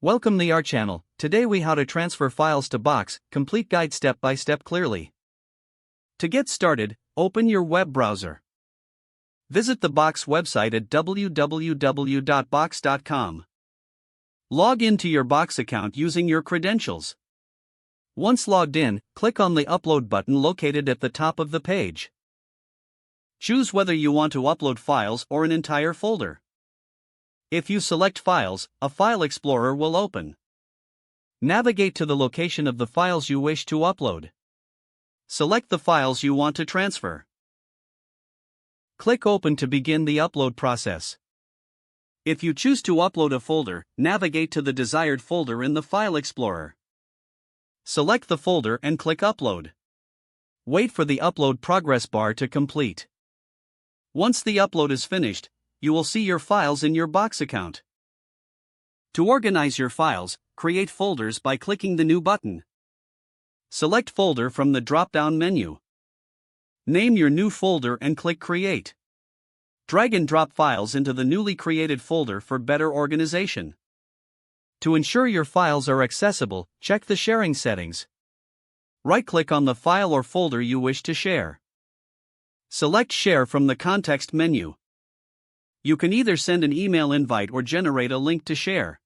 Welcome to our channel. Today we how to transfer files to Box, complete guide step by step clearly. To get started, open your web browser. Visit the Box website at www.box.com. Log into your Box account using your credentials. Once logged in, click on the Upload button located at the top of the page. Choose whether you want to upload files or an entire folder. If you select Files, a file explorer will open. Navigate to the location of the files you wish to upload. Select the files you want to transfer. Click Open to begin the upload process. If you choose to upload a folder, navigate to the desired folder in the File Explorer. Select the folder and click Upload. Wait for the upload progress bar to complete. Once the upload is finished, you will see your files in your Box account. To organize your files, create folders by clicking the New button. Select Folder from the drop-down menu. Name your new folder and click Create. Drag and drop files into the newly created folder for better organization. To ensure your files are accessible, check the sharing settings. Right-click on the file or folder you wish to share. Select Share from the context menu. You can either send an email invite or generate a link to share.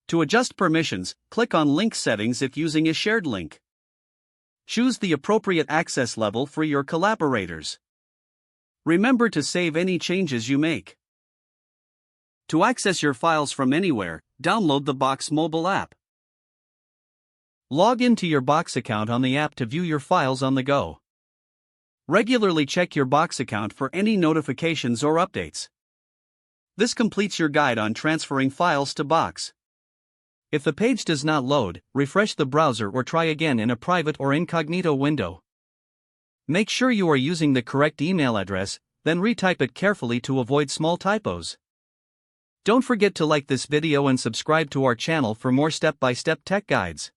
To adjust permissions, click on Link Settings if using a shared link. Choose the appropriate access level for your collaborators. Remember to save any changes you make. To access your files from anywhere, download the Box mobile app. Log into your Box account on the app to view your files on the go. Regularly check your Box account for any notifications or updates. This completes your guide on transferring files to Box. If the page does not load, refresh the browser or try again in a private or incognito window. Make sure you are using the correct email address, then retype it carefully to avoid small typos. Don't forget to like this video and subscribe to our channel for more step-by-step tech guides.